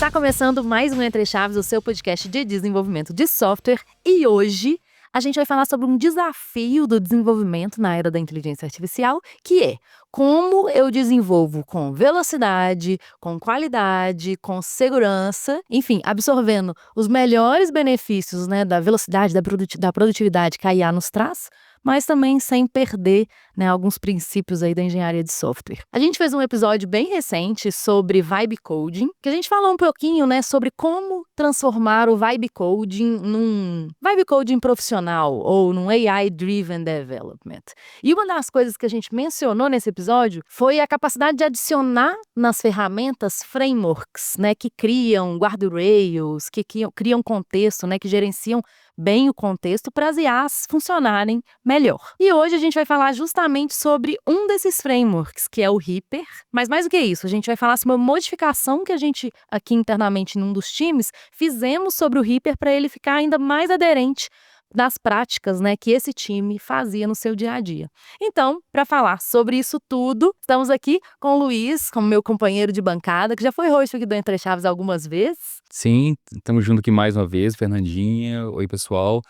Está começando mais um Entre Chaves, o seu podcast de desenvolvimento de software. E hoje a gente vai falar sobre um desafio do desenvolvimento na era da inteligência artificial, que é como eu desenvolvo com velocidade, com qualidade, com segurança, enfim, absorvendo os melhores benefícios, né, da velocidade, da produtividade que a IA nos traz, mas também sem perder, né, alguns princípios aí da engenharia de software. A gente fez um episódio bem recente sobre Vibe Coding, que a gente falou um pouquinho, né, sobre como transformar o Vibe Coding num Vibe Coding profissional ou num AI-driven development. E uma das coisas que a gente mencionou nesse episódio foi a capacidade de adicionar nas ferramentas frameworks, né, que criam guardrails, que criam contexto, né, que gerenciam bem o contexto para as IAs funcionarem melhor. E hoje a gente vai falar justamente sobre um desses frameworks, que é o Reaper. Mas mais do que isso, a gente vai falar sobre uma modificação que a gente, aqui internamente num dos times, fizemos sobre o Reaper para ele ficar ainda mais aderente das práticas, né, que esse time fazia no seu dia a dia. Então, para falar sobre isso tudo, estamos aqui com o Luiz, como meu companheiro de bancada, que já foi host aqui do Entre Chaves algumas vezes. Sim, estamos junto aqui mais uma vez, Fernandinha. Oi, pessoal.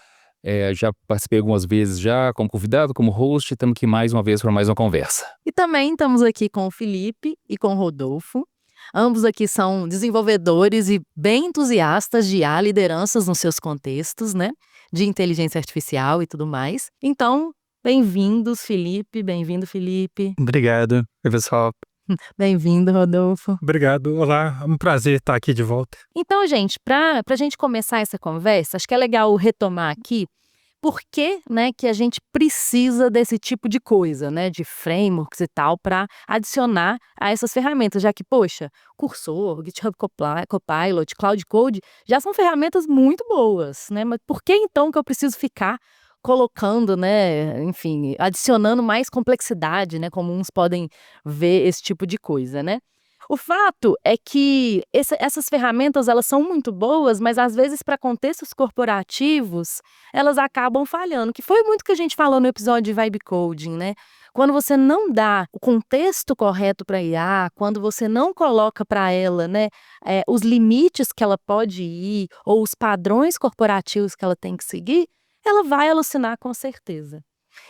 Já participei algumas vezes já como convidado, como host, estamos aqui mais uma vez para mais uma conversa. E também estamos aqui com o Felipe e com o Rodolfo. Ambos aqui são desenvolvedores e bem entusiastas de IA, lideranças nos seus contextos, né? De inteligência artificial e tudo mais. Então, bem-vindos, Felipe. Bem-vindo, Felipe. Obrigado. Oi, pessoal. Bem-vindo, Rodolfo. Obrigado. Olá, é um prazer estar aqui de volta. Então, gente, para a gente começar essa conversa, acho que é legal retomar aqui por que, né, que a gente precisa desse tipo de coisa, né, de frameworks e tal, para adicionar a essas ferramentas, já que, poxa, Cursor, GitHub Copilot, Cloud Code, já são ferramentas muito boas, né, mas por que então que eu preciso ficar colocando, né, enfim, adicionando mais complexidade, né, como uns podem ver esse tipo de coisa, né? O fato é que essas ferramentas, elas são muito boas, mas às vezes para contextos corporativos, elas acabam falhando, que foi muito que a gente falou no episódio de Vibe Coding, né? Quando você não dá o contexto correto para a IA, quando você não coloca para ela, né, os limites que ela pode ir, ou os padrões corporativos que ela tem que seguir, ela vai alucinar com certeza.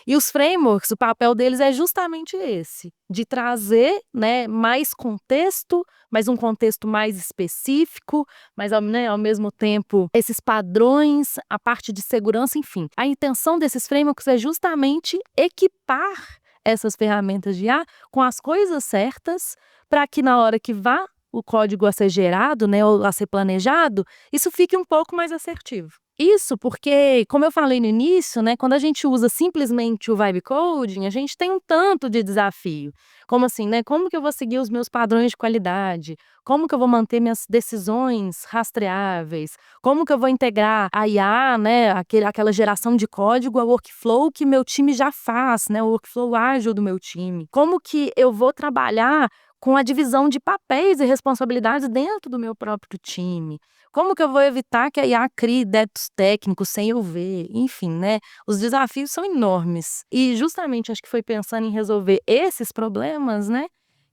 E os frameworks, o papel deles é justamente esse, de trazer, né, mais contexto, mas um contexto mais específico, mas né, ao mesmo tempo esses padrões, a parte de segurança, enfim. A intenção desses frameworks é justamente equipar essas ferramentas de IA com as coisas certas para que na hora que vá o código a ser gerado, né, ou a ser planejado, isso fique um pouco mais assertivo. Isso porque, como eu falei no início, né, quando a gente usa simplesmente o Vibe Coding, a gente tem um tanto de desafio. Como assim, né? Como que eu vou seguir os meus padrões de qualidade? Como que eu vou manter minhas decisões rastreáveis? Como que eu vou integrar a IA, né, aquela geração de código ao workflow que meu time já faz, né, o workflow ágil do meu time? Como que eu vou trabalhar com a divisão de papéis e responsabilidades dentro do meu próprio time? Como que eu vou evitar que a IA crie débitos técnicos sem eu ver? Enfim, né? Os desafios são enormes. E justamente acho que foi pensando em resolver esses problemas, né,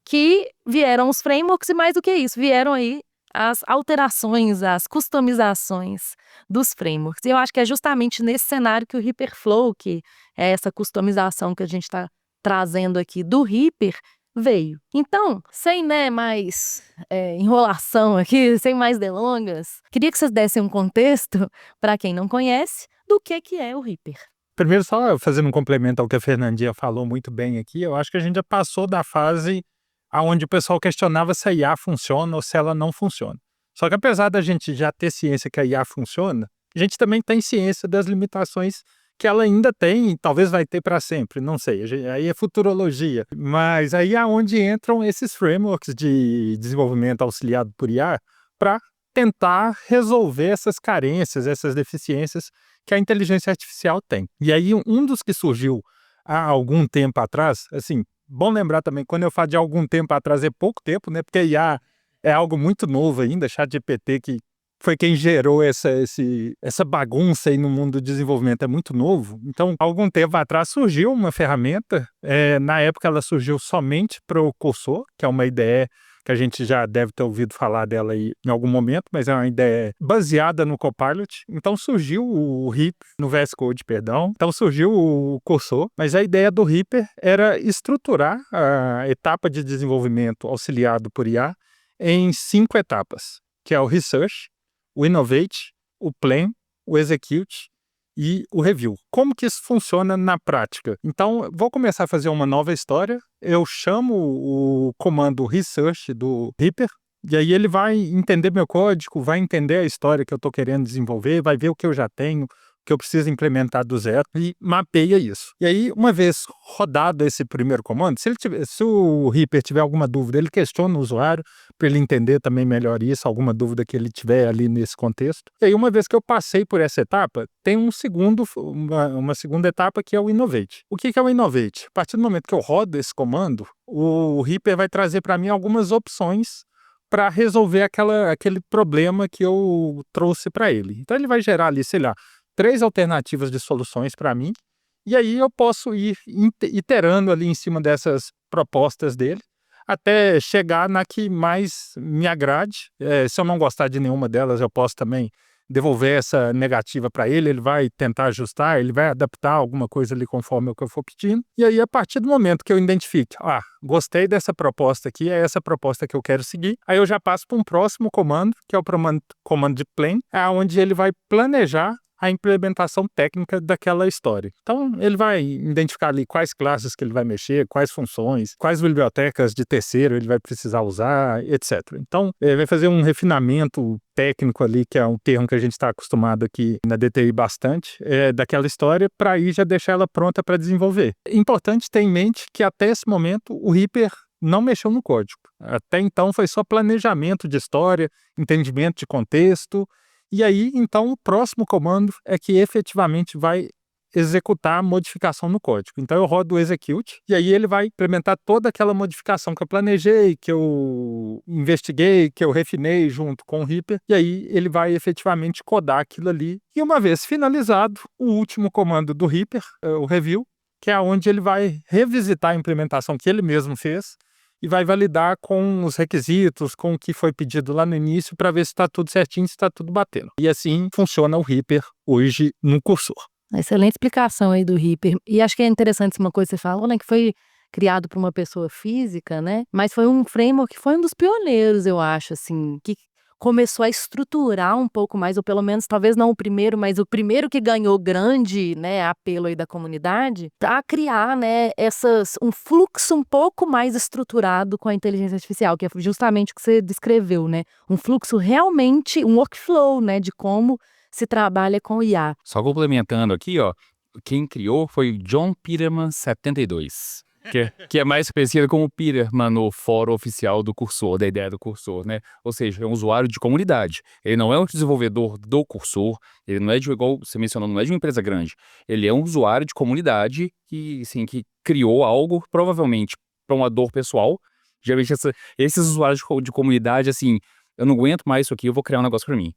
que vieram os frameworks e mais do que isso, vieram aí as alterações, as customizações dos frameworks. E eu acho que é justamente nesse cenário que o Reaperflow, que é essa customização que a gente está trazendo aqui do Reaper, veio. Então, sem, né, mais enrolação aqui, sem mais delongas, queria que vocês dessem um contexto, para quem não conhece, do que é o Reaper. Primeiro, só fazendo um complemento ao que a Fernandinha falou muito bem aqui, eu acho que a gente já passou da fase onde o pessoal questionava se a IA funciona ou se ela não funciona. Só que apesar da gente já ter ciência que a IA funciona, a gente também tem ciência das limitações que ela ainda tem e talvez vai ter para sempre, não sei, aí é futurologia. Mas aí é onde entram esses frameworks de desenvolvimento auxiliado por IA para tentar resolver essas carências, essas deficiências que a inteligência artificial tem. E aí um dos que surgiu há algum tempo atrás, assim, bom lembrar também, quando eu falo de algum tempo atrás é pouco tempo, né? Porque a IA é algo muito novo ainda, ChatGPT, que foi quem gerou essa bagunça aí no mundo do desenvolvimento, é muito novo. Então, há algum tempo atrás surgiu uma ferramenta, na época ela surgiu somente para o Cursor, que é uma IDE que a gente já deve ter ouvido falar dela aí em algum momento, mas é uma ideia baseada no Copilot. Então surgiu o Reaper, no VS Code, perdão. Então surgiu o Cursor, mas a ideia do Reaper era estruturar a etapa de desenvolvimento auxiliado por IA em 5 etapas, que é o Research, o Innovate, o Plan, o Execute e o Review. Como que isso funciona na prática? Então, vou começar a fazer uma nova história, eu chamo o comando Research do Reaper, e aí ele vai entender meu código, vai entender a história que eu estou querendo desenvolver, vai ver o que eu já tenho, que eu preciso implementar do zero e mapeia isso. E aí, uma vez rodado esse primeiro comando, se o Reaper tiver alguma dúvida, ele questiona o usuário para ele entender também melhor isso, alguma dúvida que ele tiver ali nesse contexto. E aí, uma vez que eu passei por essa etapa, tem uma segunda etapa que é o Innovate. O que é o Innovate? A partir do momento que eu rodo esse comando, o Reaper vai trazer para mim algumas opções para resolver aquele problema que eu trouxe para ele. Então, ele vai gerar ali, sei lá, 3 alternativas de soluções para mim, e aí eu posso ir iterando ali em cima dessas propostas dele, até chegar na que mais me agrade. Se eu não gostar de nenhuma delas, eu posso também devolver essa negativa para ele, ele vai tentar ajustar, ele vai adaptar alguma coisa ali conforme o que eu for pedindo. E aí, a partir do momento que eu identifique, gostei dessa proposta aqui, é essa proposta que eu quero seguir, aí eu já passo para um próximo comando, que é o comando de Plan, onde ele vai planejar a implementação técnica daquela história. Então, ele vai identificar ali quais classes que ele vai mexer, quais funções, quais bibliotecas de terceiro ele vai precisar usar, etc. Então, ele vai fazer um refinamento técnico ali, que é um termo que a gente está acostumado aqui na DTI bastante, daquela história, para aí já deixar ela pronta para desenvolver. Importante ter em mente que até esse momento o Reaper não mexeu no código. Até então foi só planejamento de história, entendimento de contexto. E aí, então, o próximo comando é que efetivamente vai executar a modificação no código. Então, eu rodo o Execute, e aí ele vai implementar toda aquela modificação que eu planejei, que eu investiguei, que eu refinei junto com o Reaper, e aí ele vai efetivamente codar aquilo ali. E uma vez finalizado, o último comando do Reaper, o Review, que é onde ele vai revisitar a implementação que ele mesmo fez, e vai validar com os requisitos, com o que foi pedido lá no início, para ver se está tudo certinho, se está tudo batendo. E assim funciona o Reaper hoje no Cursor. Excelente explicação aí do Reaper. E acho que é interessante uma coisa que você falou, né, que foi criado por uma pessoa física, né, mas foi um framework que foi um dos pioneiros, eu acho, assim, que começou a estruturar um pouco mais, ou pelo menos, talvez não o primeiro, mas o primeiro que ganhou grande, né, apelo aí da comunidade, para criar, né, um fluxo um pouco mais estruturado com a inteligência artificial, que é justamente o que você descreveu, né, um fluxo realmente, um workflow, né, de como se trabalha com IA. Só complementando aqui, quem criou foi John Peterman 72. Que é mais conhecido como Peterman no fórum oficial do Cursor, da ideia do Cursor, né? Ou seja, é um usuário de comunidade. Ele não é um desenvolvedor do Cursor, ele não é igual você mencionou, não é de uma empresa grande. Ele é um usuário de comunidade que, assim, que criou algo, provavelmente, para uma dor pessoal. Geralmente, esses usuários de comunidade, assim, eu não aguento mais isso aqui, eu vou criar um negócio para mim.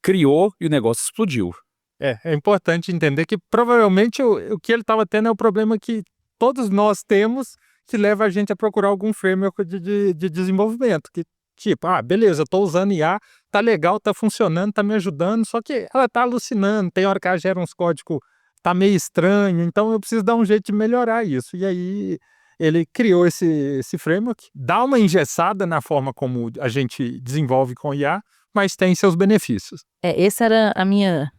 Criou e o negócio explodiu. É importante entender que provavelmente o que ele estava tendo é o problema que todos nós temos, que leva a gente a procurar algum framework de desenvolvimento. Que, tipo, beleza, eu estou usando IA, tá legal, tá funcionando, tá me ajudando, só que ela tá alucinando, tem hora que ela gera uns códigos, tá meio estranho, então eu preciso dar um jeito de melhorar isso. E aí ele criou esse framework, dá uma engessada na forma como a gente desenvolve com IA, mas tem seus benefícios. Essa era a minha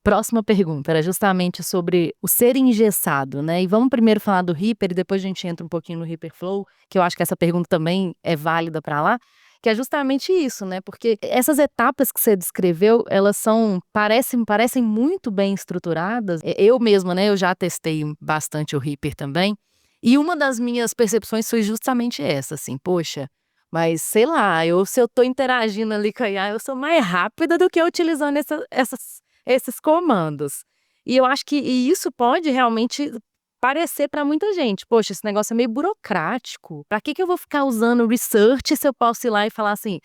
próxima pergunta, era justamente sobre o ser engessado, né? E vamos primeiro falar do Reaper e depois a gente entra um pouquinho no Reaper Flow, que eu acho que essa pergunta também é válida para lá, que é justamente isso, né? Porque essas etapas que você descreveu, elas parecem muito bem estruturadas. Eu mesma, né? Eu já testei bastante o Reaper também. E uma das minhas percepções foi justamente essa, assim, poxa, mas sei lá, se eu tô interagindo ali com a IA, eu sou mais rápida do que utilizando esses comandos. E eu acho que isso pode realmente parecer para muita gente, poxa, esse negócio é meio burocrático. Para que eu vou ficar usando research se eu posso ir lá e falar assim,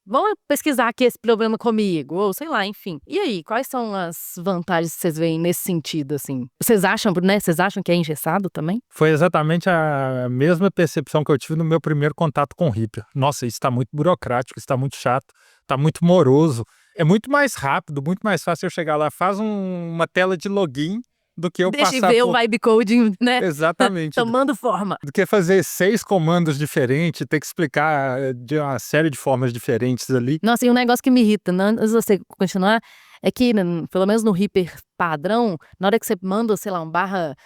vamos pesquisar aqui esse problema comigo, ou sei lá, enfim. E aí, quais são as vantagens que vocês veem nesse sentido, assim? Vocês acham, né? Vocês acham que é engessado também? Foi exatamente a mesma percepção que eu tive no meu primeiro contato com o Reaper. Nossa, isso está muito burocrático, isso está muito chato, está muito moroso. É muito mais rápido, muito mais fácil eu chegar lá, faz uma tela de login do que eu Deixa eu passar ver o por... vibe coding, né? Exatamente. Tomando forma. Do que fazer 6 comandos diferentes, ter que explicar de uma série de formas diferentes ali. Nossa, e um negócio que me irrita, né, antes de você continuar, é que, pelo menos no Reaper padrão, na hora que você manda, sei lá,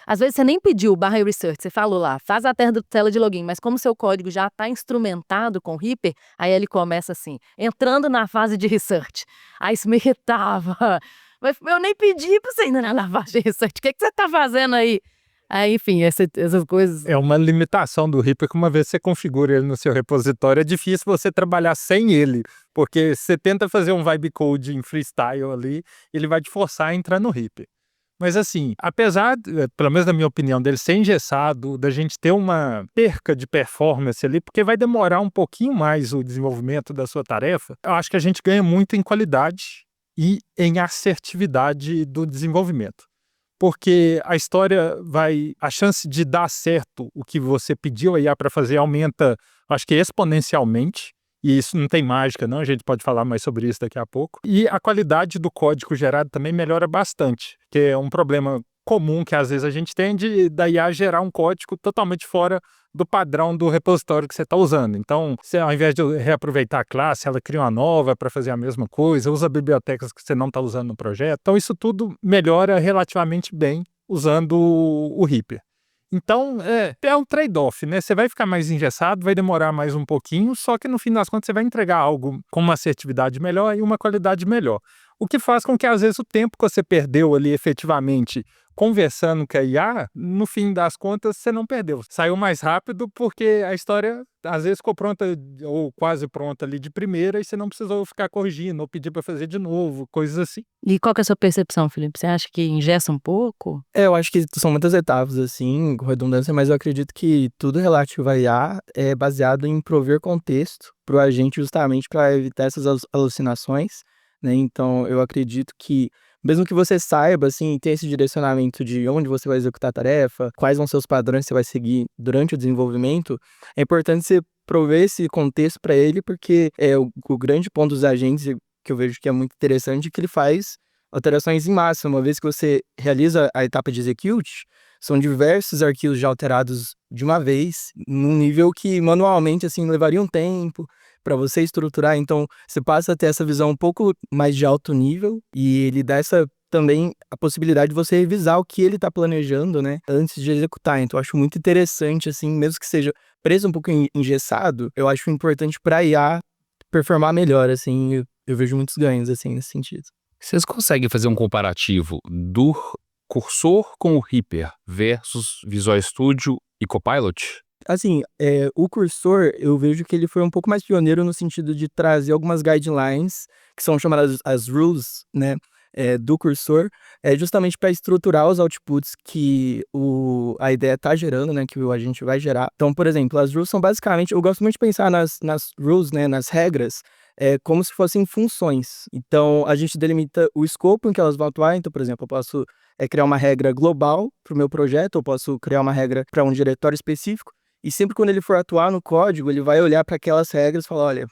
às vezes você nem pediu o barra research, você falou lá, faz a tela de login, mas como seu código já está instrumentado com o Reaper, aí ele começa assim, entrando na fase de research. Aí isso me irritava. Mas eu nem pedi pra você entrar na fase de research, o que você tá fazendo aí? Aí, enfim, essas coisas. É uma limitação do Reaper que uma vez você configura ele no seu repositório, é difícil você trabalhar sem ele, porque você tenta fazer um vibe code em freestyle ali, ele vai te forçar a entrar no Reaper. Mas assim, apesar, pelo menos na minha opinião, dele ser engessado, da gente ter uma perca de performance ali, porque vai demorar um pouquinho mais o desenvolvimento da sua tarefa, eu acho que a gente ganha muito em qualidade e em assertividade do desenvolvimento. Porque a chance de dar certo o que você pediu a IA para fazer aumenta, acho que exponencialmente, e isso não tem mágica não, a gente pode falar mais sobre isso daqui a pouco. E a qualidade do código gerado também melhora bastante, que é um problema comum que às vezes a gente tem da IA gerar um código totalmente fora do padrão do repositório que você está usando. Então, você, ao invés de reaproveitar a classe, ela cria uma nova para fazer a mesma coisa, usa bibliotecas que você não está usando no projeto. Então, isso tudo melhora relativamente bem usando o Reaper. Então, é um trade-off, né? Você vai ficar mais engessado, vai demorar mais um pouquinho, só que no fim das contas você vai entregar algo com uma assertividade melhor e uma qualidade melhor. O que faz com que, às vezes, o tempo que você perdeu ali efetivamente conversando com a IA, no fim das contas, você não perdeu. Saiu mais rápido porque a história, às vezes, ficou pronta ou quase pronta ali de primeira e você não precisou ficar corrigindo ou pedir para fazer de novo, coisas assim. E qual que é a sua percepção, Felipe? Você acha que engessa um pouco? Eu acho que são muitas etapas, assim, com redundância, mas eu acredito que tudo relativo a IA é baseado em prover contexto para o agente justamente para evitar essas alucinações, né? Então, eu acredito que mesmo que você saiba, assim, ter esse direcionamento de onde você vai executar a tarefa, quais vão ser os padrões que você vai seguir durante o desenvolvimento, é importante você prover esse contexto para ele, porque o grande ponto dos agentes, que eu vejo que é muito interessante, é que ele faz alterações em massa. Uma vez que você realiza a etapa de execute, são diversos arquivos já alterados de uma vez, num nível que manualmente, assim, levaria um tempo para você estruturar. Então, você passa a ter essa visão um pouco mais de alto nível e ele dá também a possibilidade de você revisar o que ele está planejando, né, antes de executar. Então, eu acho muito interessante, assim, mesmo que seja preso um pouco engessado, eu acho importante para a IA performar melhor, assim, eu vejo muitos ganhos, assim, nesse sentido. Vocês conseguem fazer um comparativo do Cursor com o Reaper versus Visual Studio e Copilot? Assim, o Cursor, eu vejo que ele foi um pouco mais pioneiro no sentido de trazer algumas guidelines, que são chamadas as rules, né, do Cursor, justamente para estruturar os outputs que a ideia está gerando, né, que a gente vai gerar. Então, por exemplo, as rules são basicamente, eu gosto muito de pensar nas rules, né, nas regras, como se fossem funções. Então, a gente delimita o escopo em que elas vão atuar. Então, por exemplo, eu posso criar uma regra global para o meu projeto, eu posso criar uma regra para um diretório específico, e sempre quando ele for atuar no código, ele vai olhar para aquelas regras e falar, olha,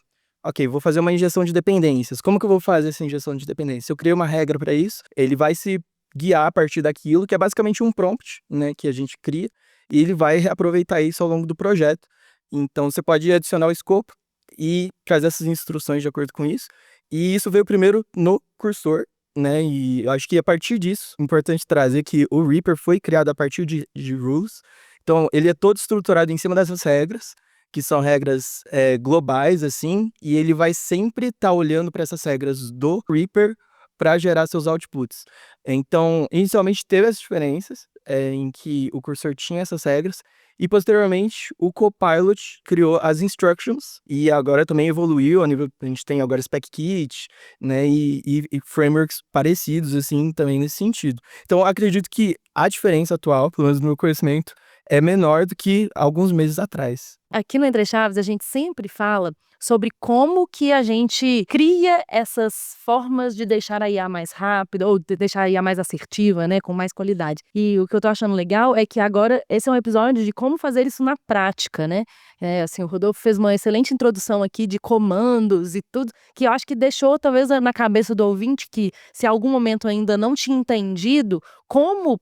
ok, vou fazer uma injeção de dependências. Como que eu vou fazer essa injeção de dependências? Se eu criei uma regra para isso, ele vai se guiar a partir daquilo, que é basicamente um prompt, né, que a gente cria, e ele vai aproveitar isso ao longo do projeto. Então, você pode adicionar o escopo e trazer essas instruções de acordo com isso. E isso veio primeiro no Cursor, né? E eu acho que a partir disso, é importante trazer que o Reaper foi criado a partir de rules. Então, ele é todo estruturado em cima dessas regras, que são regras globais, assim, e ele vai sempre estar olhando para essas regras do Reaper para gerar seus outputs. Então, inicialmente teve as diferenças, em que o cursor tinha essas regras. E posteriormente o Copilot criou as instructions e agora também evoluiu a nível, a gente tem agora SpecKit, né, e frameworks parecidos assim também nesse sentido. Então acredito que a diferença atual, pelo menos no meu conhecimento, é menor do que alguns meses atrás. Aqui no Entre Chaves, a gente sempre fala sobre como que a gente cria essas formas de deixar a IA mais rápida ou de deixar a IA mais assertiva, né, com mais qualidade. E o que eu tô achando legal é que agora esse é um episódio de como fazer isso na prática, né? Assim, o Rodolfo fez uma excelente introdução aqui de comandos e tudo, que eu acho que deixou talvez na cabeça do ouvinte que se em algum momento ainda não tinha entendido como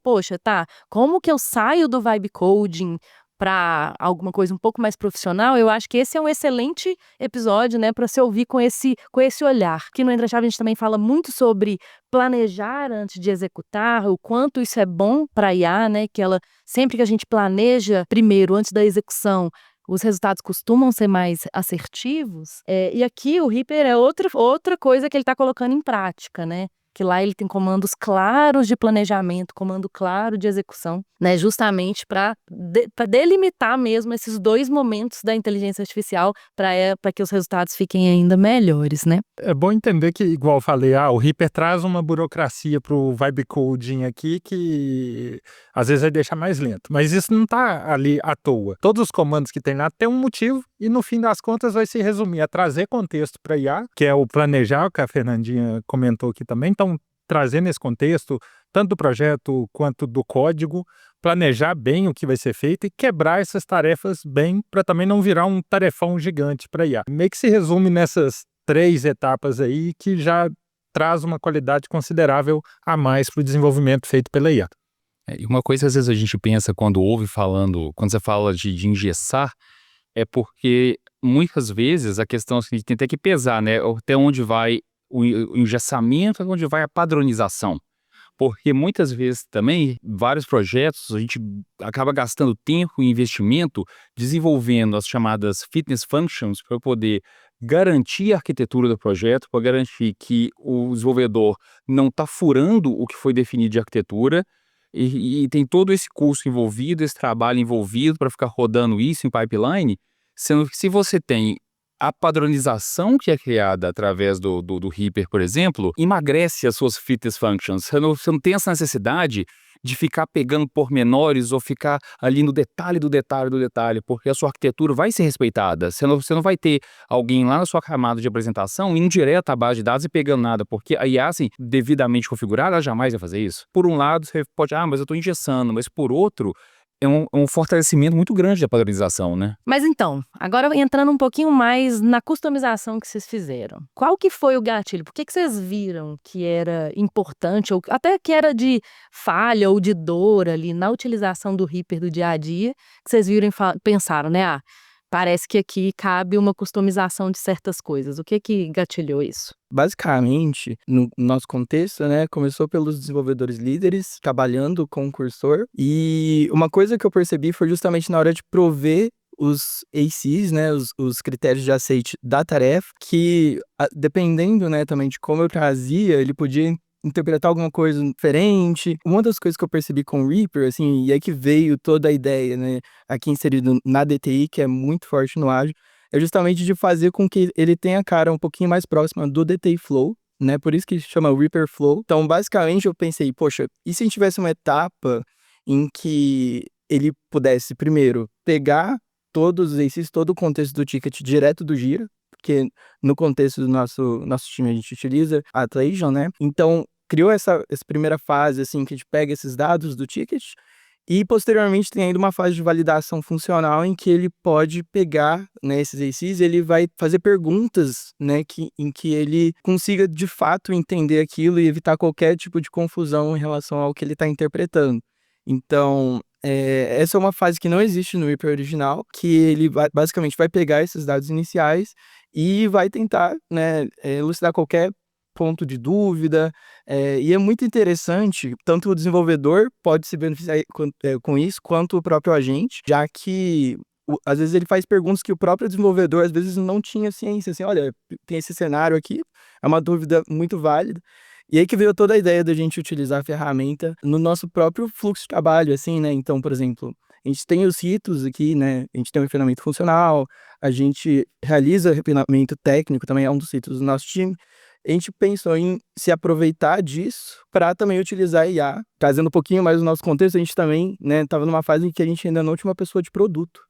que eu saio do vibe coding para alguma coisa um pouco mais profissional, eu acho que esse é um excelente episódio, né, para se ouvir com esse olhar. Aqui no Entre Chaves a gente também fala muito sobre planejar antes de executar, o quanto isso é bom para a IA, né, que ela, sempre que a gente planeja primeiro, antes da execução, os resultados costumam ser mais assertivos. E aqui o Reaper é outra coisa que ele está colocando em prática, né? Que lá ele tem comandos claros de planejamento, comando claro de execução, né? Justamente para delimitar mesmo esses dois momentos da inteligência artificial para que os resultados fiquem ainda melhores, né? É bom entender que, igual eu falei, o Reaper traz uma burocracia pro vibe coding aqui que às vezes vai deixar mais lento. Mas isso não tá ali à toa. Todos os comandos que tem lá tem um motivo e no fim das contas vai se resumir a trazer contexto para IA, que é o planejar, que a Fernandinha comentou aqui também. Então, trazendo esse contexto, tanto do projeto quanto do código, planejar bem o que vai ser feito e quebrar essas tarefas bem para também não virar um tarefão gigante para IA. Meio que se resume nessas 3 etapas aí que já traz uma qualidade considerável a mais para o desenvolvimento feito pela IA. E uma coisa que às vezes a gente pensa quando você fala de engessar, é porque muitas vezes a questão é que a gente tem até que pesar, né? Até onde vai o engessamento, até onde vai a padronização. Porque muitas vezes também, vários projetos, a gente acaba gastando tempo e investimento desenvolvendo as chamadas fitness functions para poder garantir a arquitetura do projeto, para garantir que o desenvolvedor não está furando o que foi definido de arquitetura e tem todo esse custo envolvido, esse trabalho envolvido para ficar rodando isso em pipeline, sendo que se você tem a padronização que é criada através do Reaper, por exemplo, emagrece as suas fitness functions. Você não tem essa necessidade de ficar pegando pormenores ou ficar ali no detalhe do detalhe do detalhe, porque a sua arquitetura vai ser respeitada. Você não vai ter alguém lá na sua camada de apresentação indo direto à base de dados e pegando nada, porque a IA, assim, devidamente configurada, ela jamais vai fazer isso. Por um lado, você pode, mas eu estou engessando, mas por outro, é um fortalecimento muito grande da padronização, né? Mas então, agora entrando um pouquinho mais na customização que vocês fizeram. Qual que foi o gatilho? Por que vocês viram que era importante, ou até que era de falha ou de dor ali na utilização do Reaper do dia a dia, que vocês viram e pensaram, né? Parece que aqui cabe uma customização de certas coisas. O que gatilhou isso? Basicamente, no nosso contexto, né, começou pelos desenvolvedores líderes trabalhando com o cursor, e uma coisa que eu percebi foi justamente na hora de prover os ACs, né, os critérios de aceite da tarefa, que dependendo, né, também de como eu trazia, ele podia interpretar alguma coisa diferente. Uma das coisas que eu percebi com o Reaper, assim, e é que veio toda a ideia, né, aqui inserido na DTI, que é muito forte no Ágil, é justamente de fazer com que ele tenha a cara um pouquinho mais próxima do DTI Flow, né, por isso que se chama Reaper Flow. Então, basicamente, eu pensei, poxa, e se a gente tivesse uma etapa em que ele pudesse, primeiro, pegar todos esses, todo o contexto do ticket direto do Gira, porque no contexto do nosso time a gente utiliza a Atlassian, né, então criou essa primeira fase, assim, que a gente pega esses dados do ticket e, posteriormente, tem ainda uma fase de validação funcional em que ele pode pegar, né, esses ACs, ele vai fazer perguntas, né, em que ele consiga, de fato, entender aquilo e evitar qualquer tipo de confusão em relação ao que ele está interpretando. Então, essa é uma fase que não existe no Reaper original, que ele basicamente vai pegar esses dados iniciais e vai tentar, né, elucidar qualquer ponto de dúvida, e é muito interessante, tanto o desenvolvedor pode se beneficiar com isso, quanto o próprio agente, já que às vezes ele faz perguntas que o próprio desenvolvedor às vezes não tinha ciência, assim, olha, tem esse cenário aqui, é uma dúvida muito válida, E aí que veio toda a ideia da gente utilizar a ferramenta no nosso próprio fluxo de trabalho, assim, né? Então, por exemplo, a gente tem os ritos aqui, né? A gente tem o refinamento funcional, a gente realiza refinamento técnico, também é um dos ritos do nosso time. A gente pensou em se aproveitar disso para também utilizar a IA. Trazendo um pouquinho mais do nosso contexto, a gente também, né, estava numa fase em que a gente ainda não tinha uma pessoa de produto.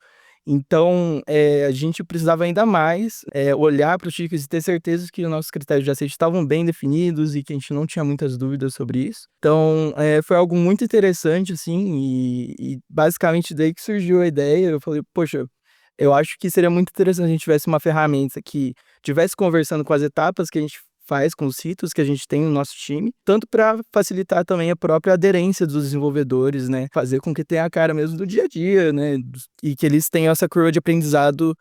Então, a gente precisava ainda mais olhar para os tickets e ter certeza que os nossos critérios de aceite estavam bem definidos e que a gente não tinha muitas dúvidas sobre isso. Então, foi algo muito interessante, assim, e basicamente daí que surgiu a ideia. Eu falei, poxa, eu acho que seria muito interessante se a gente tivesse uma ferramenta que estivesse conversando com as etapas que a gente faz com os ritos que a gente tem no nosso time, tanto para facilitar também a própria aderência dos desenvolvedores, né? Fazer com que tenha a cara mesmo do dia a dia, né? E que eles tenham essa curva de aprendizado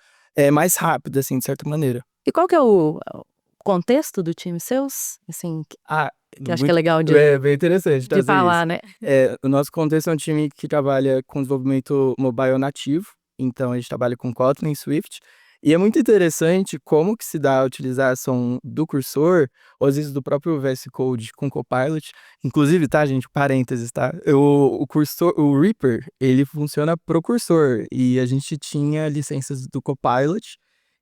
mais rápida, assim, de certa maneira. E qual que é o contexto do time seus? Assim, que eu acho que é legal de bem interessante trazer falar, isso. né? O nosso contexto é um time que trabalha com desenvolvimento mobile nativo, então a gente trabalha com Kotlin e Swift. E é muito interessante como que se dá a utilização do cursor, ou às vezes do próprio VS Code com Copilot. Inclusive, tá, gente, parênteses, tá? O cursor, o Reaper, ele funciona pro cursor, e a gente tinha licenças do Copilot,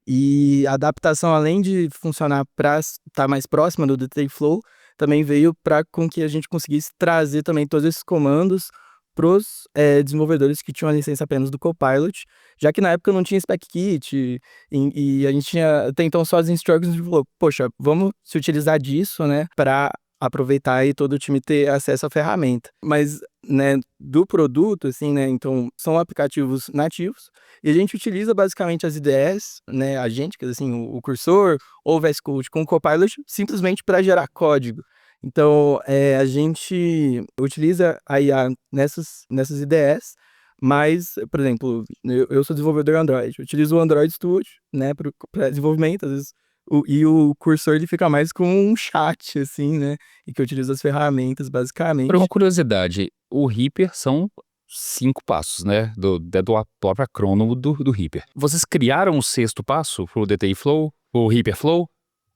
e a adaptação, além de funcionar para estar mais próxima do Dataflow, também veio para com que a gente conseguisse trazer também todos esses comandos para os desenvolvedores que tinham a licença apenas do Copilot, já que na época não tinha Spec Kit e a gente tinha até então só as instructions e falou, poxa, vamos se utilizar disso, né, para aproveitar e todo o time ter acesso à ferramenta. Mas, né, do produto, assim, né, então são aplicativos nativos e a gente utiliza basicamente as IDEs, né, a gente, que assim, o cursor ou o VS Code com o Copilot simplesmente para gerar código. Então, a gente utiliza a IA nessas IDEs, mas, por exemplo, eu sou desenvolvedor Android, eu utilizo o Android Studio, né, para desenvolvimento, às vezes, e o cursor ele fica mais com um chat, assim, né, e que eu utilizo as ferramentas, basicamente. Por uma curiosidade, o Reaper são 5 passos, né? Da própria acrônimo do Reaper. Vocês criaram o 6º passo pro Dataflow, o Reaper Flow?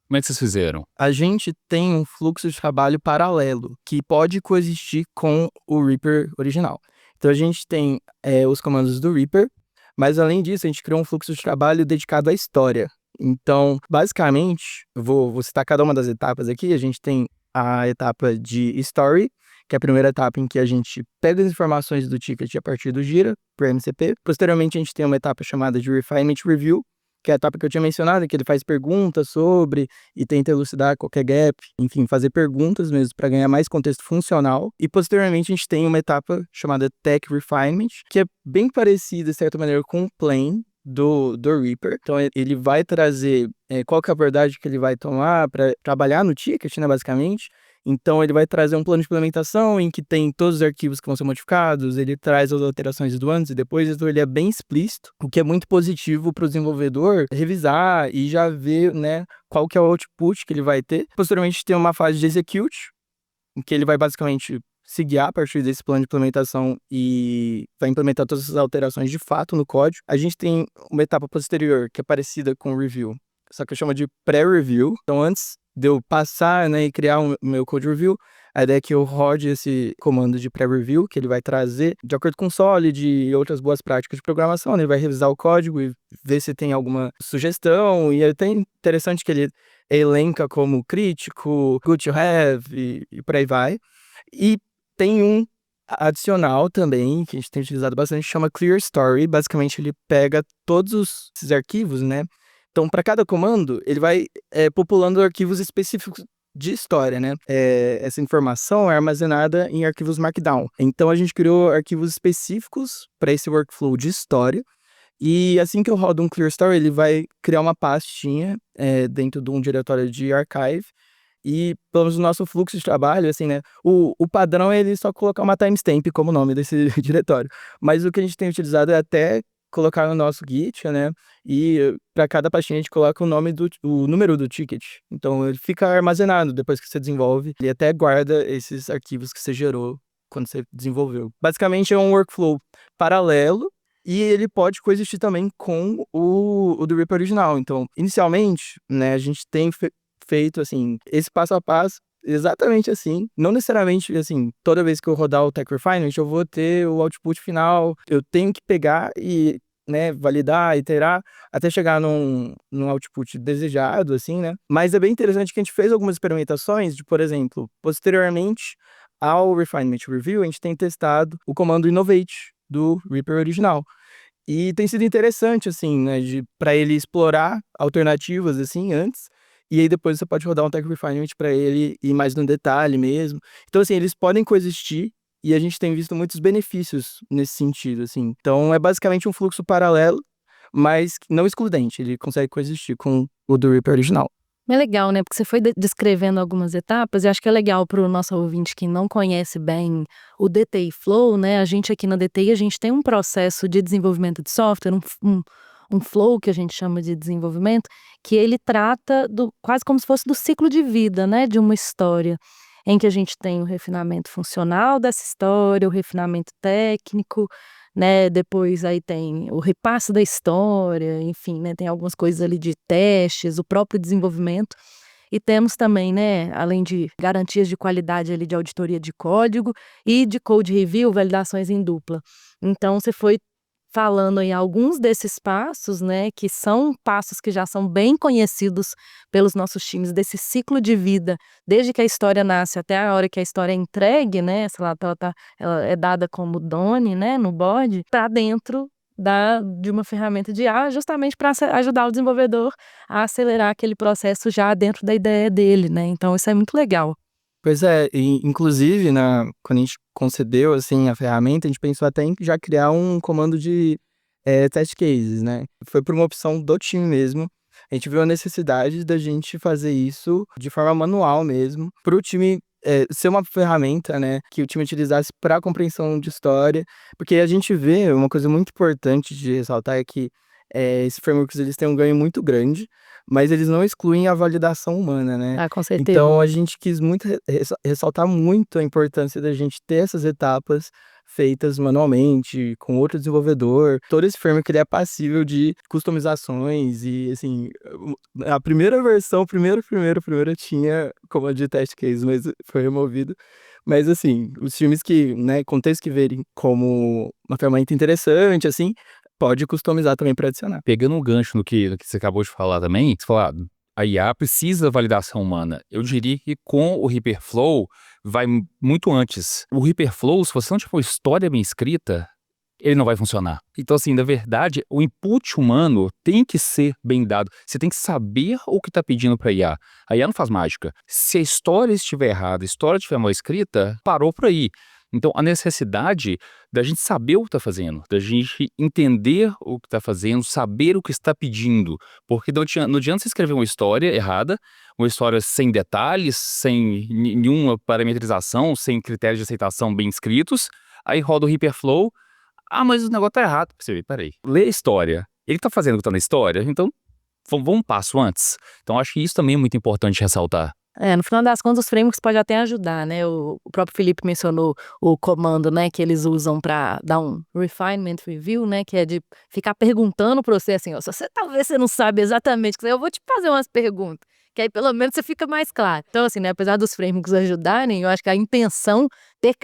Como é que vocês fizeram? A gente tem um fluxo de trabalho paralelo que pode coexistir com o Reaper original. Então a gente tem os comandos do Reaper, mas além disso a gente criou um fluxo de trabalho dedicado à história. Então, basicamente, vou citar cada uma das etapas aqui. A gente tem a etapa de Story, que é a primeira etapa em que a gente pega as informações do ticket a partir do Gira, para MCP. Posteriormente, a gente tem uma etapa chamada de Refinement Review, que é a etapa que eu tinha mencionado, que ele faz perguntas sobre e tenta elucidar qualquer gap, enfim, fazer perguntas mesmo para ganhar mais contexto funcional. E posteriormente a gente tem uma etapa chamada Tech Refinement, que é bem parecida, de certa maneira, com o Plain do Reaper. Então ele vai trazer qual que é a abordagem que ele vai tomar para trabalhar no ticket, né, basicamente. Então ele vai trazer um plano de implementação em que tem todos os arquivos que vão ser modificados, ele traz as alterações do antes e depois, então ele é bem explícito, o que é muito positivo para o desenvolvedor revisar e já ver, né, qual que é o output que ele vai ter. Posteriormente tem uma fase de execute, em que ele vai basicamente se guiar a partir desse plano de implementação e vai implementar todas essas alterações de fato no código. A gente tem uma etapa posterior que é parecida com o review, só que eu chamo de pré-review. Então antes de eu passar, né, e criar o meu code review, a ideia é que eu rode esse comando de pré-review, que ele vai trazer, de acordo com o Solid e outras boas práticas de programação, ele vai revisar o código e ver se tem alguma sugestão, e é até interessante que ele elenca como crítico, good to have, e por aí vai. E tem um adicional também, que a gente tem utilizado bastante, chama Clear Story. Basicamente, ele pega todos esses arquivos, né? Então, para cada comando, ele vai populando arquivos específicos de história, né? Essa informação é armazenada em arquivos Markdown. Então, a gente criou arquivos específicos para esse workflow de história. E assim que eu rodo um Clear Story, ele vai criar uma pastinha dentro de um diretório de archive. E, pelo menos no nosso fluxo de trabalho, assim, né? O padrão é ele só colocar uma timestamp como nome desse diretório. Mas o que a gente tem utilizado é até colocar no nosso Git, né? E para cada pastinha a gente coloca o número do ticket. Então ele fica armazenado depois que você desenvolve. Ele até guarda esses arquivos que você gerou quando você desenvolveu. Basicamente é um workflow paralelo e ele pode coexistir também com o do Reaper original. Então, inicialmente, né, a gente tem feito assim, esse passo a passo exatamente assim. Não necessariamente, assim, toda vez que eu rodar o Tech Refinement, eu vou ter o output final. Eu tenho que pegar e, né, validar, iterar, até chegar num output desejado, assim, né? Mas é bem interessante que a gente fez algumas experimentações de, por exemplo, posteriormente ao Refinement Review, a gente tem testado o comando Innovate do Reaper original. E tem sido interessante, assim, né, para ele explorar alternativas, assim, antes, e aí depois você pode rodar um Tech Refinement para ele ir mais no detalhe mesmo. Então, assim, eles podem coexistir e a gente tem visto muitos benefícios nesse sentido, assim. Então, é basicamente um fluxo paralelo, mas não excludente. Ele consegue coexistir com o do Reaper original. É legal, né? Porque você foi descrevendo algumas etapas e acho que é legal para o nosso ouvinte que não conhece bem o DTI Flow, né? A gente aqui na DTI, a gente tem um processo de desenvolvimento de software, um flow que a gente chama de desenvolvimento, que ele trata quase como se fosse do ciclo de vida, né? De uma história, em que a gente tem o refinamento funcional dessa história, o refinamento técnico, né? Depois aí tem o repasse da história, enfim, né? Tem algumas coisas ali de testes, o próprio desenvolvimento. E temos também, né, além de garantias de qualidade ali de auditoria de código e de code review, validações em dupla. Então, você foi falando em alguns desses passos, né, que são passos que já são bem conhecidos pelos nossos times, desse ciclo de vida, desde que a história nasce até a hora que a história é entregue, né, sei lá, ela é dada como done, né, no board, para dentro de uma ferramenta de IA, justamente para ajudar o desenvolvedor a acelerar aquele processo já dentro da ideia dele, né, então isso é muito legal. Pois é, inclusive, quando a gente concedeu, assim, a ferramenta, a gente pensou até em já criar um comando de test cases, né? Foi por uma opção do time mesmo. A gente viu a necessidade da gente fazer isso de forma manual mesmo, para o time ser uma ferramenta, né, que o time utilizasse para compreensão de história, porque a gente vê uma coisa muito importante de ressaltar é que esses frameworks eles têm um ganho muito grande, mas eles não excluem a validação humana, né? Ah, com certeza. Então a gente quis muito ressaltar muito a importância da gente ter essas etapas feitas manualmente, com outro desenvolvedor. Todo esse framework ele é passível de customizações e, assim, a primeira versão, primeiro tinha comando de test case, mas foi removido. Mas, assim, os times que, né, contextos que verem como uma ferramenta interessante, assim, pode customizar também para adicionar. Pegando um gancho no que você acabou de falar também, você falou, a IA precisa da validação humana. Eu diria que com o Reaper Flow vai muito antes. O Reaper Flow, se você não tiver uma história bem escrita, ele não vai funcionar. Então, assim, na verdade, o input humano tem que ser bem dado. Você tem que saber o que está pedindo para a IA. A IA não faz mágica. Se a história estiver errada, a história estiver mal escrita, parou por aí. Então, a necessidade da gente saber o que está fazendo, da gente entender o que está fazendo, saber o que está pedindo. Porque não adianta você escrever uma história errada, uma história sem detalhes, sem nenhuma parametrização, sem critérios de aceitação bem escritos, aí roda o Reaper Flow, mas o negócio está errado. Você vê, peraí, lê a história, ele está fazendo o que está na história, então vamos um passo antes. Então, acho que isso também é muito importante ressaltar. No final das contas, os frameworks podem até ajudar, né? O próprio Felipe mencionou o comando, né, que eles usam para dar um refinement review, né, que é de ficar perguntando para você assim, ó, se você não sabe exatamente, eu vou te fazer umas perguntas, que aí pelo menos você fica mais claro. Então, assim, né, apesar dos frameworks ajudarem, eu acho que a intenção,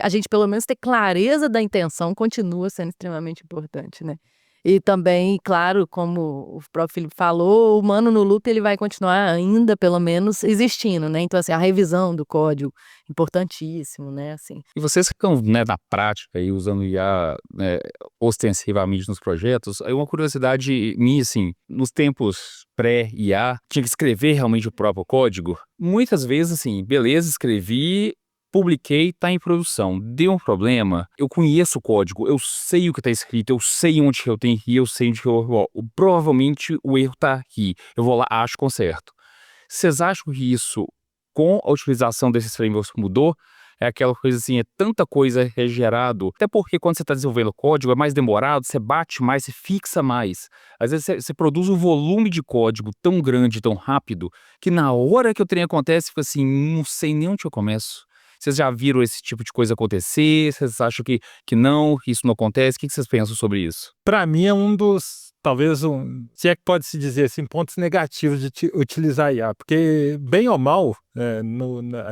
a gente pelo menos ter clareza da intenção continua sendo extremamente importante, né? E também, claro, como o próprio Felipe falou, o humano no loop ele vai continuar ainda, pelo menos, existindo, né? Então, assim, a revisão do código, importantíssimo, né? Assim. E vocês ficam, né, na prática, aí, usando IA, né, ostensivamente nos projetos, aí uma curiosidade minha, assim, nos tempos pré-IA, tinha que escrever realmente o próprio código. Muitas vezes, assim, beleza, escrevi, publiquei, tá em produção. Deu um problema, eu conheço o código, eu sei o que tá escrito, eu sei onde que eu tenho que ir, eu sei onde que provavelmente o erro tá aqui. Eu vou lá, acho conserto. Vocês acham que isso, com a utilização desses frameworks, mudou? É aquela coisa assim, é tanta coisa gerado, até porque quando você está desenvolvendo código é mais demorado, você bate mais, você fixa mais. Às vezes você produz um volume de código tão grande, tão rápido, que na hora que o trem acontece, fica assim, não sei nem onde eu começo. Vocês já viram esse tipo de coisa acontecer? Vocês acham que não, que isso não acontece? O que vocês pensam sobre isso? Para mim é um dos talvez se é que pode-se dizer assim, pontos negativos de utilizar IA, porque bem ou mal,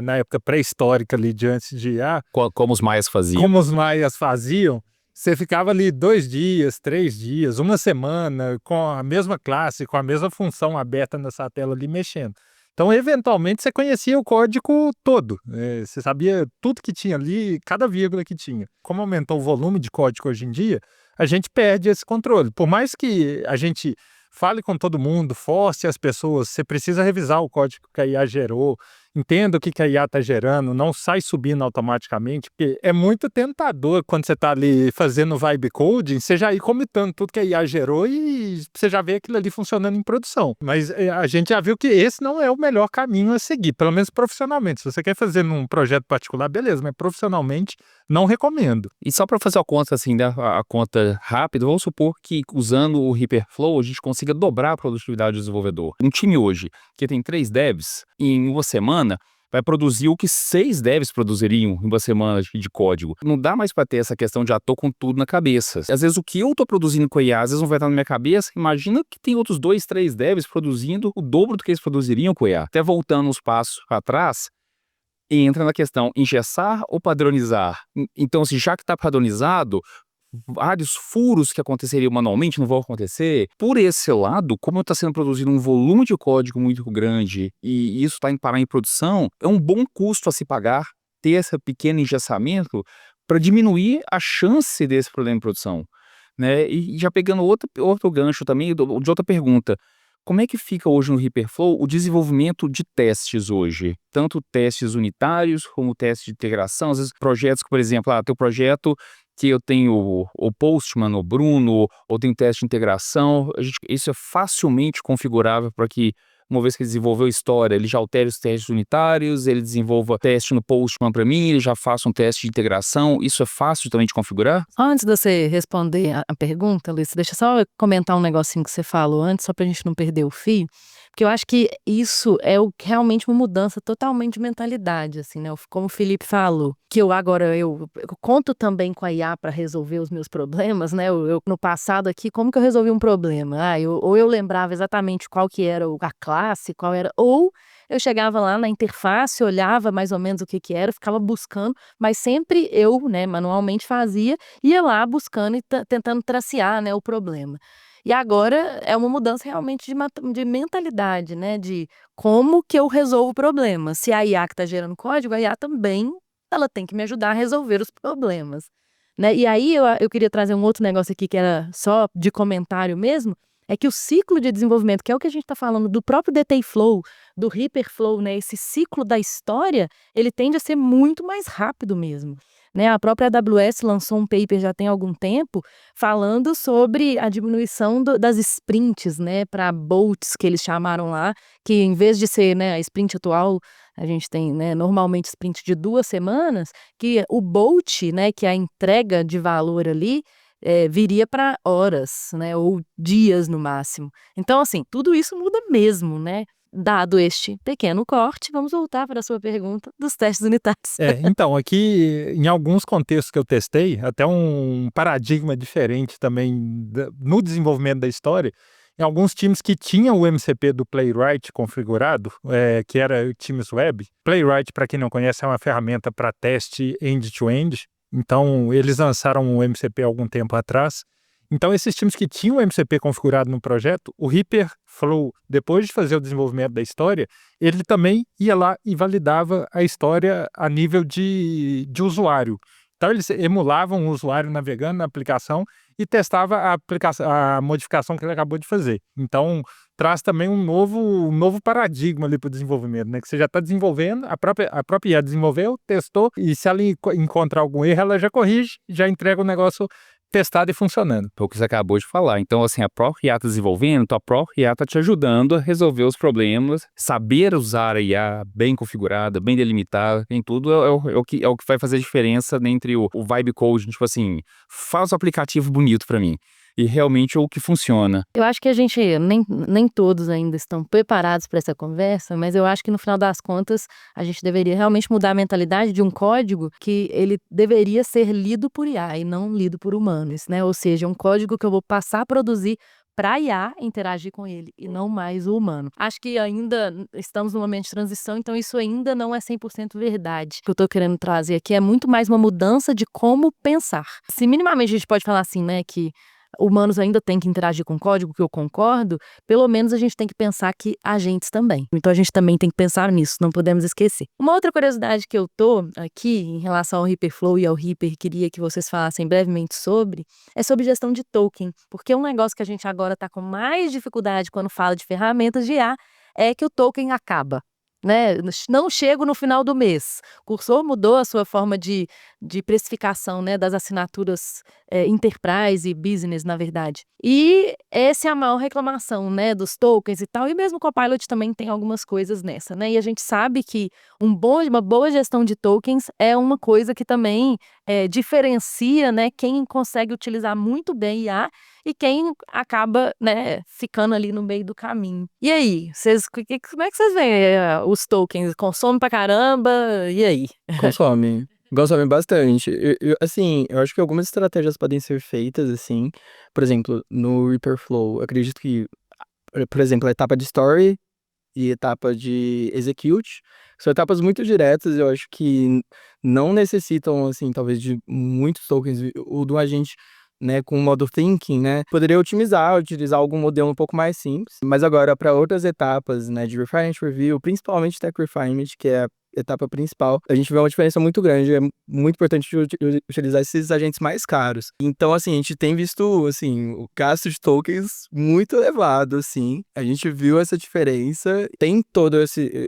na época pré-histórica ali, antes de IA, Como os maias faziam. como os maias faziam, você ficava ali 2 dias, 3 dias, uma semana, com a mesma classe, com a mesma função aberta nessa tela ali mexendo. Então, eventualmente, você conhecia o código todo, você sabia tudo que tinha ali, cada vírgula que tinha. Como aumentou o volume de código hoje em dia, a gente perde esse controle. Por mais que a gente fale com todo mundo, force as pessoas, você precisa revisar o código que a IA gerou, entenda o que a IA está gerando, não sai subindo automaticamente, porque é muito tentador quando você está ali fazendo vibe coding, você já ir comitando tudo que a IA gerou e você já vê aquilo ali funcionando em produção. Mas a gente já viu que esse não é o melhor caminho a seguir, pelo menos profissionalmente. Se você quer fazer num projeto particular, beleza, mas profissionalmente não recomendo. E só para fazer a conta assim, né, a conta rápida, vamos supor que usando o Hyperflow a gente consiga dobrar a produtividade do desenvolvedor. Um time hoje que tem 3 devs, em uma semana vai produzir o que 6 devs produziriam em uma semana de código. Não dá mais para ter essa questão de tô com tudo na cabeça. Às vezes o que eu tô produzindo com a IA, às vezes não vai estar na minha cabeça. Imagina que tem outros 2, 3 devs produzindo o dobro do que eles produziriam com a IA. Até voltando uns passos atrás, entra na questão engessar ou padronizar. Então, se já que está padronizado, vários furos que aconteceriam manualmente não vão acontecer. Por esse lado, como está sendo produzido um volume de código muito grande e isso está em parar em produção, é um bom custo a se pagar ter esse pequeno engessamento para diminuir a chance desse problema em produção, né? E já pegando outro gancho também de outra pergunta, como é que fica hoje no Hyperflow o desenvolvimento de testes hoje? Tanto testes unitários como testes de integração, às vezes projetos que, por exemplo, tem um projeto que eu tenho o Postman, o Bruno, ou tem teste de integração, isso é facilmente configurável para que, uma vez que ele desenvolveu a história, ele já altere os testes unitários, ele desenvolva teste no Postman para mim, ele já faça um teste de integração, isso é fácil também de configurar? Só antes de você responder a pergunta, Luiz, deixa eu só comentar um negocinho que você falou antes, só pra gente não perder o fio, porque eu acho que isso é realmente uma mudança totalmente de mentalidade, assim, né? Como o Felipe falou, que eu conto também com a IA para resolver os meus problemas, né? No passado aqui, como que eu resolvi um problema? Ou eu lembrava exatamente qual que era a classe, qual era, ou eu chegava lá na interface, olhava mais ou menos o que era, ficava buscando, mas sempre eu, né, manualmente fazia, ia lá buscando e tentando tracear, né, o problema. E agora é uma mudança realmente de mentalidade, né, de como que eu resolvo o problema. Se a IA que está gerando código, a IA também, ela tem que me ajudar a resolver os problemas, né? E aí eu queria trazer um outro negócio aqui que era só de comentário mesmo, é que o ciclo de desenvolvimento, que é o que a gente está falando do próprio Dataiflow, do Hyperflow, né, esse ciclo da história, ele tende a ser muito mais rápido mesmo, né? A própria AWS lançou um paper já tem algum tempo falando sobre a diminuição das sprints, né, para bolts que eles chamaram lá, que em vez de ser, né, a sprint atual, a gente tem, né, normalmente sprint de 2 semanas, que o bolt, né, que é a entrega de valor ali, viria para horas, né, ou dias no máximo. Então, assim, tudo isso muda mesmo, né? Dado este pequeno corte, vamos voltar para a sua pergunta dos testes unitários. Então, aqui, em alguns contextos que eu testei, até um paradigma diferente também no desenvolvimento da história, em alguns times que tinham o MCP do Playwright configurado, que era times web. Playwright, para quem não conhece, é uma ferramenta para teste end-to-end. Então, eles lançaram o MCP há algum tempo atrás. Então, esses times que tinham o MCP configurado no projeto, o Hyperflow, depois de fazer o desenvolvimento da história, ele também ia lá e validava a história a nível de usuário. Então, eles emulavam o usuário navegando na aplicação e testava a modificação que ele acabou de fazer. Então, traz também um novo paradigma ali para o desenvolvimento, né? Que você já está desenvolvendo, a própria IA desenvolveu, testou, e se ela encontrar algum erro, ela já corrige, já entrega o negócio testado e funcionando. Foi o que você acabou de falar. Então, assim, a própria IA está desenvolvendo, então a própria IA está te ajudando a resolver os problemas. Saber usar a IA bem configurada, bem delimitada, em tudo é o que vai fazer a diferença entre o vibe coding, tipo assim, faz o aplicativo bonito para mim. E realmente é o que funciona. Eu acho que a gente, nem todos ainda estão preparados para essa conversa, mas eu acho que no final das contas a gente deveria realmente mudar a mentalidade de um código que ele deveria ser lido por IA e não lido por humanos, né? Ou seja, um código que eu vou passar a produzir para IA interagir com ele e não mais o humano. Acho que ainda estamos num momento de transição, então isso ainda não é 100% verdade. O que eu tô querendo trazer aqui é muito mais uma mudança de como pensar. Se minimamente a gente pode falar assim, né, que humanos ainda têm que interagir com código, que eu concordo, pelo menos a gente tem que pensar que agentes também. Então a gente também tem que pensar nisso, não podemos esquecer. Uma outra curiosidade que eu tô aqui em relação ao Hyperflow e ao Hyper, queria que vocês falassem brevemente sobre, é sobre gestão de token, porque um negócio que a gente agora está com mais dificuldade quando fala de ferramentas de IA é que o token acaba. Né? Não chego no final do mês. O Cursor mudou a sua forma de precificação, né, das assinaturas Enterprise e Business, na verdade. E essa é a maior reclamação, né, dos tokens e tal. E mesmo o Copilot também tem algumas coisas nessa, né? E a gente sabe que uma boa gestão de tokens é uma coisa que também diferencia, né, quem consegue utilizar muito bem IA e quem acaba, né, ficando ali no meio do caminho. E aí, como é que vocês veem os tokens? Consomem pra caramba? E aí? Consome bastante. Assim, eu acho que algumas estratégias podem ser feitas, assim. Por exemplo, no Reaperflow, eu acredito que, por exemplo, a etapa de Story e etapa de Execute são etapas muito diretas, eu acho que não necessitam, assim, talvez de muitos tokens. O do agente, né, com o modo thinking, né, poderia utilizar algum modelo um pouco mais simples, mas agora para outras etapas, né, de refinement review, principalmente tech refinement, que é a etapa principal, a gente vê uma diferença muito grande. É muito importante utilizar esses agentes mais caros. Então, assim, a gente tem visto, assim, o gasto de tokens muito elevado, assim. A gente viu essa diferença. Tem todo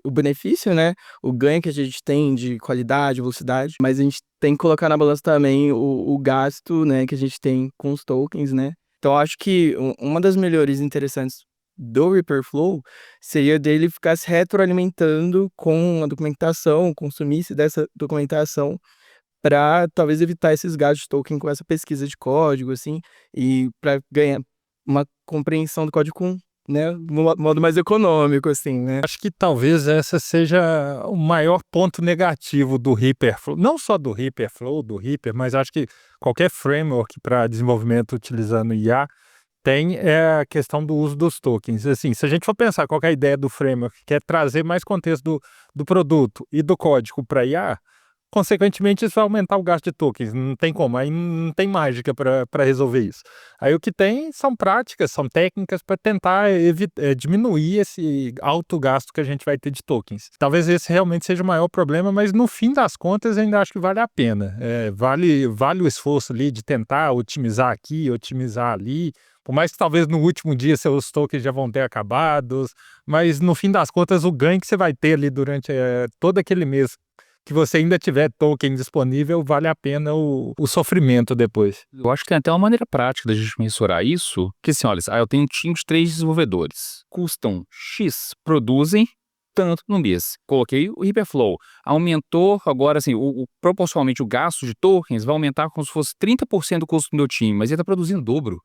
o benefício, né? O ganho que a gente tem de qualidade, velocidade, mas a gente tem que colocar na balança também o gasto, né, que a gente tem com os tokens, né? Então, acho que uma das melhorias interessantes do Reaperflow seria dele ficar se retroalimentando com a documentação, consumisse dessa documentação para talvez evitar esses gastos de token com essa pesquisa de código, assim, e para ganhar uma compreensão do código com, né, modo mais econômico, assim, né? Acho que talvez essa seja o maior ponto negativo do Hyperflow, não só do Hyperflow, do Hyper, mas acho que qualquer framework para desenvolvimento utilizando IA tem a questão do uso dos tokens. Assim, se a gente for pensar qual que é a ideia do framework, que é trazer mais contexto do produto e do código para IA, consequentemente isso vai aumentar o gasto de tokens. Não tem como, aí não tem mágica para resolver isso. Aí o que tem são práticas, são técnicas para tentar diminuir esse alto gasto que a gente vai ter de tokens. Talvez esse realmente seja o maior problema, mas no fim das contas eu ainda acho que vale a pena. Vale o esforço ali de tentar otimizar aqui, otimizar ali. Por mais que talvez no último dia seus tokens já vão ter acabados, mas no fim das contas o ganho que você vai ter ali durante todo aquele mês que você ainda tiver token disponível, vale a pena o sofrimento depois. Eu acho que tem até uma maneira prática da gente mensurar isso, que assim, olha, eu tenho um time de 3 desenvolvedores, custam X, produzem tanto no mês. Coloquei o Hyperflow, aumentou agora, assim, proporcionalmente o gasto de tokens vai aumentar como se fosse 30% do custo do meu time, mas ele está produzindo o dobro.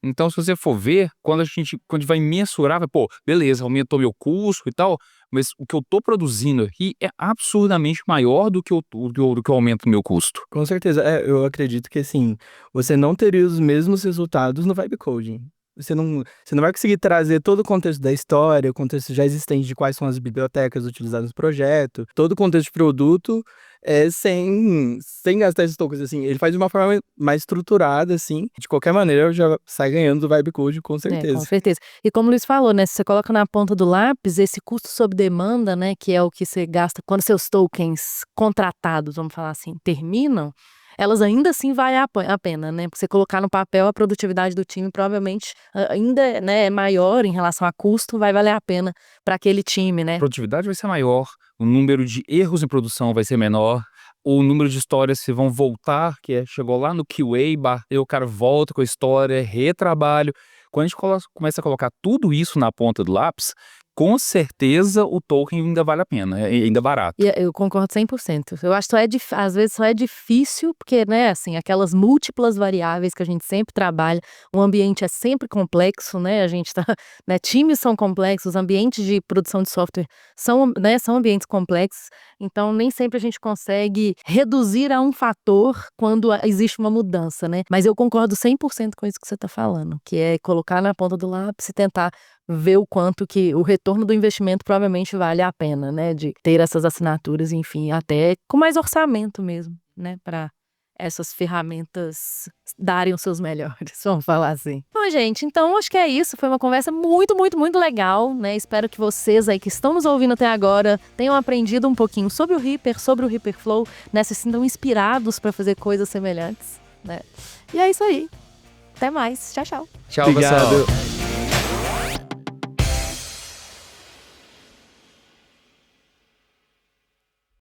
Então, se você for ver, quando a gente vai mensurar, beleza, aumentou meu custo e tal, mas o que eu tô produzindo aqui é absurdamente maior do que o aumento do meu custo. Com certeza. Eu acredito que, assim, você não teria os mesmos resultados no vibe coding. Você não vai conseguir trazer todo o contexto da história, o contexto já existente de quais são as bibliotecas utilizadas no projeto, todo o contexto de produto, sem gastar esses tokens, assim. Ele faz de uma forma mais estruturada, assim. De qualquer maneira, já sai ganhando do vibe code, com certeza. Com certeza. E como o Luiz falou, né, se você coloca na ponta do lápis, esse custo sob demanda, né, que é o que você gasta quando seus tokens contratados, vamos falar assim, terminam, elas ainda assim valem a pena, né? Porque você colocar no papel, a produtividade do time provavelmente ainda, né, é maior em relação a custo, vai valer a pena para aquele time, né? A produtividade vai ser maior, o número de erros em produção vai ser menor, o número de histórias que vão voltar, chegou lá no QA, bateu, o cara volta com a história, retrabalho. Quando a gente começa a colocar tudo isso na ponta do lápis, com certeza o token ainda vale a pena, é ainda barato. E eu concordo 100%. Eu acho que às vezes só é difícil, porque, né, assim, aquelas múltiplas variáveis que a gente sempre trabalha, o ambiente é sempre complexo, né, a gente tá, né, times são complexos, ambientes de produção de software são, né, são ambientes complexos, então nem sempre a gente consegue reduzir a um fator quando existe uma mudança, né, mas eu concordo 100% com isso que você está falando, que é colocar na ponta do lápis e tentar ver o quanto que o retorno do investimento provavelmente vale a pena, né, de ter essas assinaturas, enfim, até com mais orçamento mesmo, né, para essas ferramentas darem os seus melhores, vamos falar assim. Bom, gente, então acho que é isso, foi uma conversa muito, muito, muito legal, né, espero que vocês aí que estão nos ouvindo até agora tenham aprendido um pouquinho sobre o Reaper, sobre o Reaper Flow, né, se sintam inspirados para fazer coisas semelhantes, né, e é isso aí. Até mais, tchau, tchau. Tchau, pessoal. Obrigado.